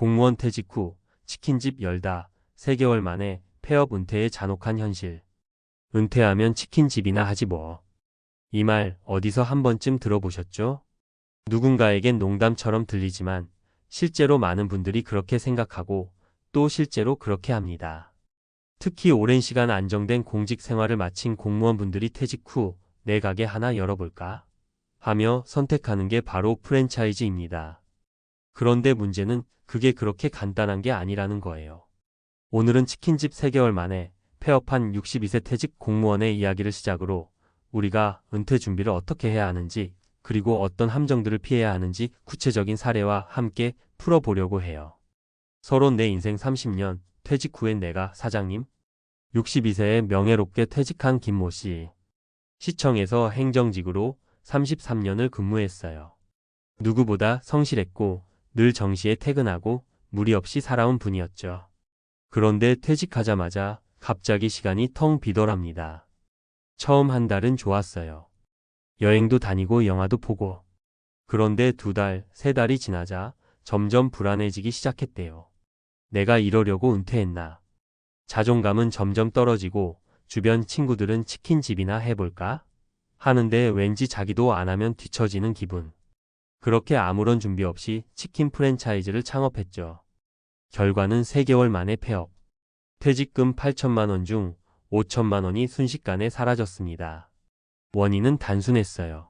공무원 퇴직 후 치킨집 열다 3개월 만에 폐업 은퇴의 잔혹한 현실. 은퇴하면 치킨집이나 하지 뭐. 이 말 어디서 한 번쯤 들어보셨죠? 누군가에겐 농담처럼 들리지만 실제로 많은 분들이 그렇게 생각하고 또 실제로 그렇게 합니다. 특히 오랜 시간 안정된 공직 생활을 마친 공무원분들이 퇴직 후 내 가게 하나 열어볼까 하며 선택하는 게 바로 프랜차이즈입니다. 그런데 문제는 그게 그렇게 간단한 게 아니라는 거예요. 오늘은 치킨집 3개월 만에 폐업한 62세 퇴직 공무원의 이야기를 시작으로 우리가 은퇴 준비를 어떻게 해야 하는지, 그리고 어떤 함정들을 피해야 하는지 구체적인 사례와 함께 풀어보려고 해요. 서론 내 인생 30년, 퇴직 후엔 내가 사장님? 62세에 명예롭게 퇴직한 김모 씨. 시청에서 행정직으로 33년을 근무했어요. 누구보다 성실했고 늘 정시에 퇴근하고 무리 없이 살아온 분이었죠. 그런데 퇴직하자마자 갑자기 시간이 텅 비더랍니다. 처음 한 달은 좋았어요. 여행도 다니고 영화도 보고. 그런데 2달, 3달이 지나자 점점 불안해지기 시작했대요. 내가 이러려고 은퇴했나? 자존감은 점점 떨어지고 주변 친구들은 치킨집이나 해볼까? 하는데 왠지 자기도 안 하면 뒤처지는 기분. 그렇게 아무런 준비 없이 치킨 프랜차이즈를 창업했죠. 결과는 3개월 만에 폐업. 퇴직금 8천만 원 중 5천만 원이 순식간에 사라졌습니다. 원인은 단순했어요.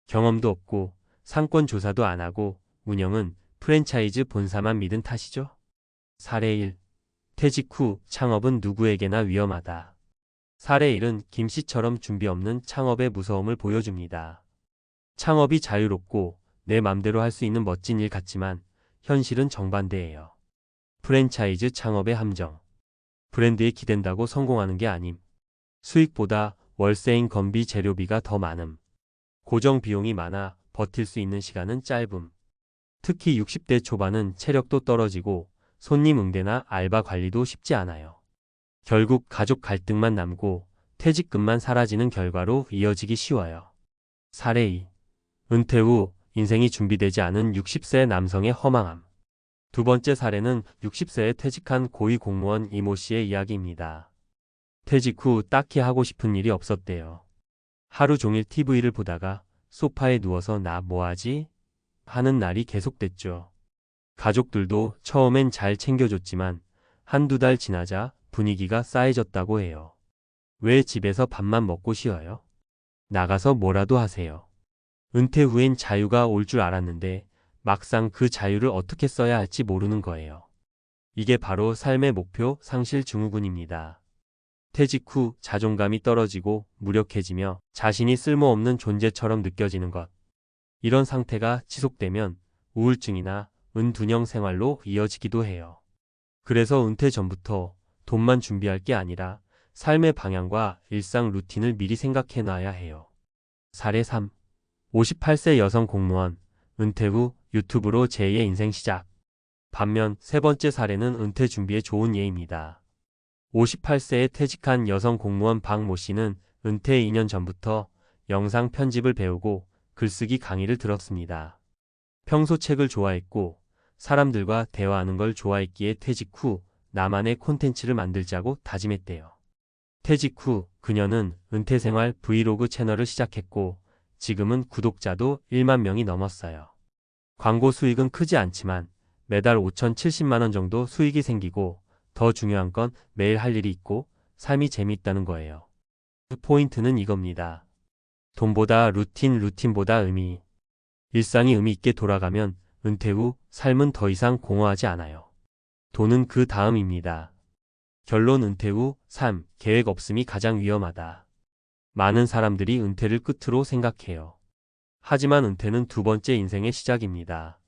경험도 없고 상권 조사도 안 하고 운영은 프랜차이즈 본사만 믿은 탓이죠. 사례 1. 퇴직 후 창업은 누구에게나 위험하다. 사례 1은 김 씨처럼 준비 없는 창업의 무서움을 보여줍니다. 창업이 자유롭고 내 맘대로 할 수 있는 멋진 일 같지만 현실은 정반대예요. 프랜차이즈 창업의 함정. 브랜드에 기댄다고 성공하는 게 아님. 수익보다 월세인 건비 재료비가 더 많음. 고정 비용이 많아 버틸 수 있는 시간은 짧음. 특히 60대 초반은 체력도 떨어지고 손님 응대나 알바 관리도 쉽지 않아요. 결국 가족 갈등만 남고 퇴직금만 사라지는 결과로 이어지기 쉬워요. 사례 2. 은퇴 후 인생이 준비되지 않은 60세 남성의 허망함. 두 번째 사례는 60세에 퇴직한 고위공무원 이모 씨의 이야기입니다. 퇴직 후 딱히 하고 싶은 일이 없었대요. 하루 종일 TV를 보다가 소파에 누워서 나 뭐하지? 하는 날이 계속됐죠. 가족들도 처음엔 잘 챙겨줬지만 한두 달 지나자 분위기가 싸해졌다고 해요. 왜 집에서 밥만 먹고 쉬어요? 나가서 뭐라도 하세요. 은퇴 후엔 자유가 올 줄 알았는데 막상 그 자유를 어떻게 써야 할지 모르는 거예요. 이게 바로 삶의 목표 상실 증후군입니다. 퇴직 후 자존감이 떨어지고 무력해지며 자신이 쓸모없는 존재처럼 느껴지는 것. 이런 상태가 지속되면 우울증이나 은둔형 생활로 이어지기도 해요. 그래서 은퇴 전부터 돈만 준비할 게 아니라 삶의 방향과 일상 루틴을 미리 생각해 놔야 해요. 사례 3. 58세 여성 공무원, 은퇴 후 유튜브로 제2의 인생 시작. 반면 세 번째 사례는 은퇴 준비에 좋은 예입니다. 58세에 퇴직한 여성 공무원 박모 씨는 은퇴 2년 전부터 영상 편집을 배우고 글쓰기 강의를 들었습니다. 평소 책을 좋아했고 사람들과 대화하는 걸 좋아했기에 퇴직 후 나만의 콘텐츠를 만들자고 다짐했대요. 퇴직 후 그녀는 은퇴생활 브이로그 채널을 시작했고 지금은 구독자도 1만 명이 넘었어요. 광고 수익은 크지 않지만 매달 5,070만 원 정도 수익이 생기고 더 중요한 건 매일 할 일이 있고 삶이 재미있다는 거예요. 포인트는 이겁니다. 돈보다 루틴보다 의미. 일상이 의미 있게 돌아가면 은퇴 후 삶은 더 이상 공허하지 않아요. 돈은 그 다음입니다. 결론 은퇴 후 삶, 계획 없음이 가장 위험하다. 많은 사람들이 은퇴를 끝으로 생각해요. 하지만 은퇴는 두 번째 인생의 시작입니다.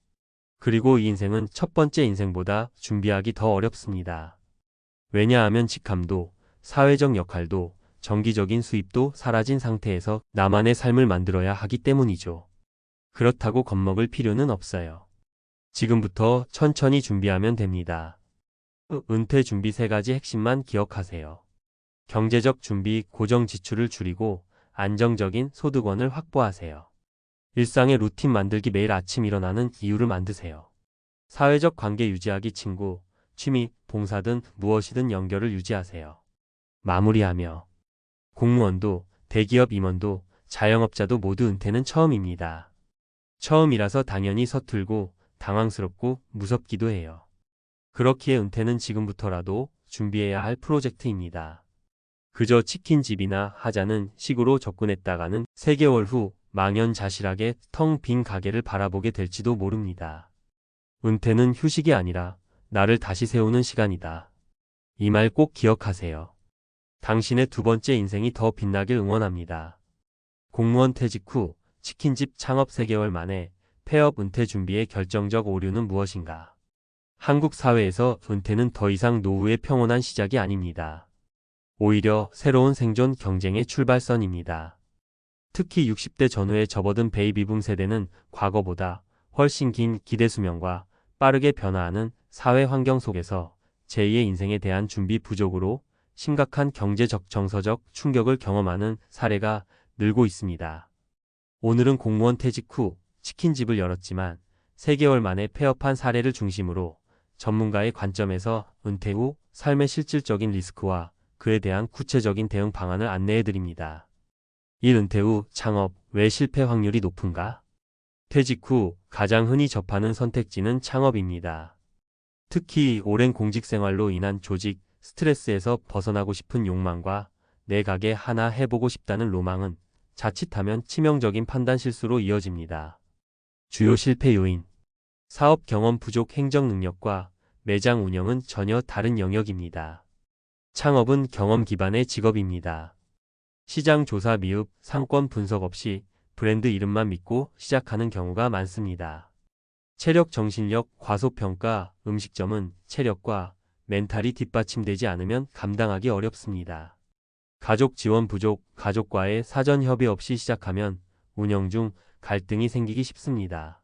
그리고 이 인생은 첫 번째 인생보다 준비하기 더 어렵습니다. 왜냐하면 직함도, 사회적 역할도, 정기적인 수입도 사라진 상태에서 나만의 삶을 만들어야 하기 때문이죠. 그렇다고 겁먹을 필요는 없어요. 지금부터 천천히 준비하면 됩니다. 은퇴 준비 3가지 핵심만 기억하세요. 경제적 준비, 고정 지출을 줄이고 안정적인 소득원을 확보하세요. 일상의 루틴 만들기 매일 아침 일어나는 이유를 만드세요. 사회적 관계 유지하기 친구, 취미, 봉사 등 무엇이든 연결을 유지하세요. 마무리하며 공무원도 대기업 임원도 자영업자도 모두 은퇴는 처음입니다. 처음이라서 당연히 서툴고 당황스럽고 무섭기도 해요. 그렇기에 은퇴는 지금부터라도 준비해야 할 프로젝트입니다. 그저 치킨집이나 하자는 식으로 접근했다가는 3개월 후 망연자실하게 텅 빈 가게를 바라보게 될지도 모릅니다. 은퇴는 휴식이 아니라 나를 다시 세우는 시간이다. 이 말 꼭 기억하세요. 당신의 두 번째 인생이 더 빛나길 응원합니다. 공무원 퇴직 후 치킨집 창업 3개월 만에 폐업 은퇴 준비의 결정적 오류는 무엇인가? 한국 사회에서 은퇴는 더 이상 노후의 평온한 시작이 아닙니다. 오히려 새로운 생존 경쟁의 출발선입니다. 특히 60대 전후에 접어든 베이비붐 세대는 과거보다 훨씬 긴 기대 수명과 빠르게 변화하는 사회 환경 속에서 제2의 인생에 대한 준비 부족으로 심각한 경제적 정서적 충격을 경험하는 사례가 늘고 있습니다. 오늘은 공무원 퇴직 후 치킨집을 열었지만 3개월 만에 폐업한 사례를 중심으로 전문가의 관점에서 은퇴 후 삶의 실질적인 리스크와 그에 대한 구체적인 대응 방안을 안내해 드립니다. 1. 은퇴 후 창업, 왜 실패 확률이 높은가? 퇴직 후 가장 흔히 접하는 선택지는 창업입니다. 특히 오랜 공직 생활로 인한 조직, 스트레스에서 벗어나고 싶은 욕망과 내 가게 하나 해보고 싶다는 로망은 자칫하면 치명적인 판단 실수로 이어집니다. 주요 실패 요인. 사업 경험 부족, 행정 능력과 매장 운영은 전혀 다른 영역입니다. 창업은 경험 기반의 직업입니다. 시장 조사 미흡, 상권 분석 없이 브랜드 이름만 믿고 시작하는 경우가 많습니다. 체력, 정신력, 과소평가, 음식점은 체력과 멘탈이 뒷받침되지 않으면 감당하기 어렵습니다. 가족 지원 부족, 가족과의 사전 협의 없이 시작하면 운영 중 갈등이 생기기 쉽습니다.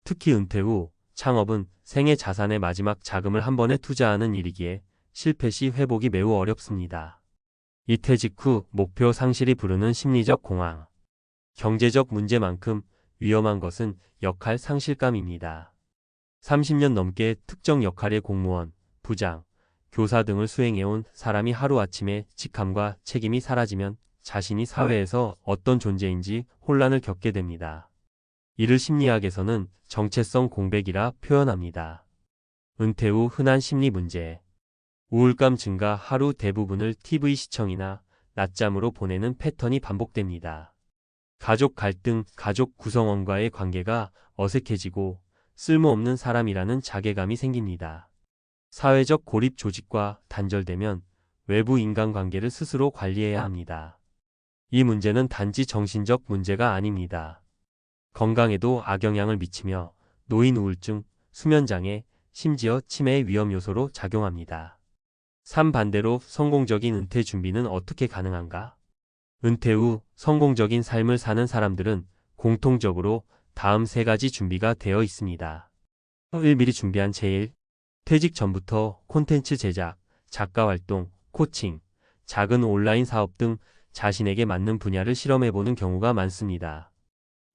특히 은퇴 후 창업은 생애 자산의 마지막 자금을 한 번에 투자하는 일이기에 실패 시 회복이 매우 어렵습니다. 이 퇴직 후 목표 상실이 부르는 심리적 공황. 경제적 문제만큼 위험한 것은 역할 상실감입니다. 30년 넘게 특정 역할의 공무원, 부장, 교사 등을 수행해온 사람이 하루아침에 직함과 책임이 사라지면 자신이 사회에서 어떤 존재인지 혼란을 겪게 됩니다. 이를 심리학에서는 정체성 공백이라 표현합니다. 은퇴 후 흔한 심리 문제. 우울감 증가, 하루 대부분을 TV 시청이나 낮잠으로 보내는 패턴이 반복됩니다. 가족 갈등, 가족 구성원과의 관계가 어색해지고 쓸모없는 사람이라는 자괴감이 생깁니다. 사회적 고립, 조직과 단절되면 외부 인간관계를 스스로 관리해야 합니다. 이 문제는 단지 정신적 문제가 아닙니다. 건강에도 악영향을 미치며 노인 우울증, 수면장애, 심지어 치매의 위험 요소로 작용합니다. 3. 반대로 성공적인 은퇴 준비는 어떻게 가능한가? 은퇴 후 성공적인 삶을 사는 사람들은 공통적으로 다음 3가지 준비가 되어 있습니다. 1. 미리 준비한 제1. 퇴직 전부터 콘텐츠 제작, 작가 활동, 코칭, 작은 온라인 사업 등 자신에게 맞는 분야를 실험해보는 경우가 많습니다.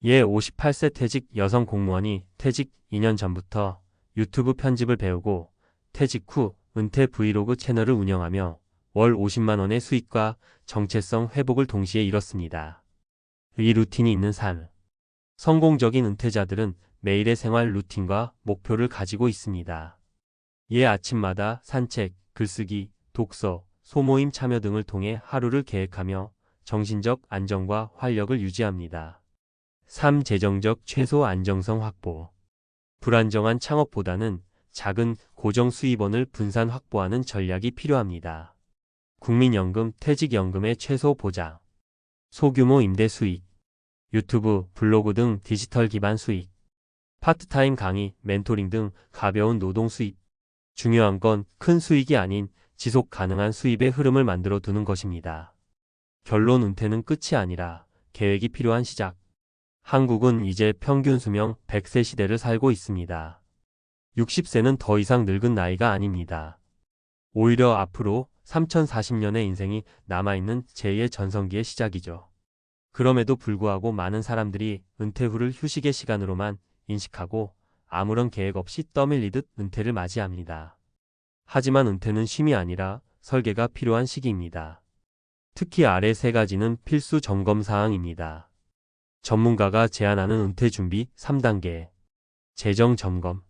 예 58세 퇴직 여성 공무원이 퇴직 2년 전부터 유튜브 편집을 배우고 퇴직 후 은퇴 브이로그 채널을 운영하며 월 50만 원의 수익과 정체성 회복을 동시에 이뤘습니다. 이 루틴이 있는 삶. 성공적인 은퇴자들은 매일의 생활 루틴과 목표를 가지고 있습니다. 예 아침마다 산책, 글쓰기, 독서, 소모임 참여 등을 통해 하루를 계획하며 정신적 안정과 활력을 유지합니다. 3. 재정적 최소 안정성 확보. 불안정한 창업보다는 작은 고정 수입원을 분산 확보하는 전략이 필요합니다. 국민연금, 퇴직연금의 최소 보장. 소규모 임대 수익. 유튜브, 블로그 등 디지털 기반 수익. 파트타임 강의, 멘토링 등 가벼운 노동 수입. 중요한 건 큰 수익이 아닌 지속 가능한 수입의 흐름을 만들어 두는 것입니다. 결론 은퇴는 끝이 아니라 계획이 필요한 시작. 한국은 이제 평균 수명 100세 시대를 살고 있습니다. 60세는 더 이상 늙은 나이가 아닙니다. 오히려 앞으로 3040년의 인생이 남아있는 제2의 전성기의 시작이죠. 그럼에도 불구하고 많은 사람들이 은퇴 후를 휴식의 시간으로만 인식하고 아무런 계획 없이 떠밀리듯 은퇴를 맞이합니다. 하지만 은퇴는 쉼이 아니라 설계가 필요한 시기입니다. 특히 아래 세 가지는 필수 점검 사항입니다. 전문가가 제안하는 은퇴 준비 3단계. 재정 점검.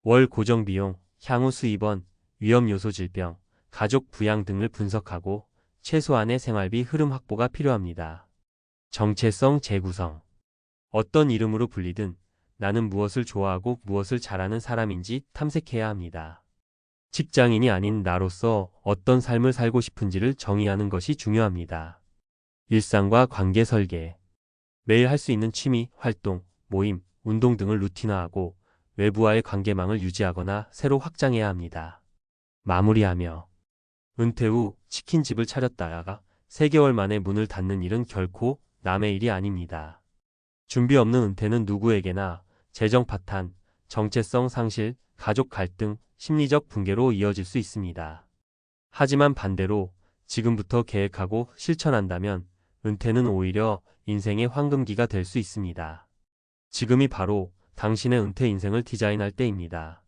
월 고정 비용, 향후 수입원, 위험 요소 질병, 가족 부양 등을 분석하고 최소한의 생활비 흐름 확보가 필요합니다. 정체성 재구성. 어떤 이름으로 불리든 나는 무엇을 좋아하고 무엇을 잘하는 사람인지 탐색해야 합니다. 직장인이 아닌 나로서 어떤 삶을 살고 싶은지를 정의하는 것이 중요합니다. 일상과 관계 설계. 매일 할 수 있는 취미, 활동, 모임, 운동 등을 루틴화하고 외부와의 관계망을 유지하거나 새로 확장해야 합니다. 마무리하며 은퇴 후 치킨집을 차렸다가 3개월 만에 문을 닫는 일은 결코 남의 일이 아닙니다. 준비 없는 은퇴는 누구에게나 재정 파탄, 정체성 상실, 가족 갈등, 심리적 붕괴로 이어질 수 있습니다. 하지만 반대로 지금부터 계획하고 실천한다면 은퇴는 오히려 인생의 황금기가 될 수 있습니다. 지금이 바로 당신의 은퇴 인생을 디자인할 때입니다.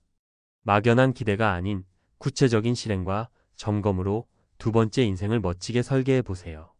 막연한 기대가 아닌 구체적인 실행과 점검으로 두 번째 인생을 멋지게 설계해 보세요.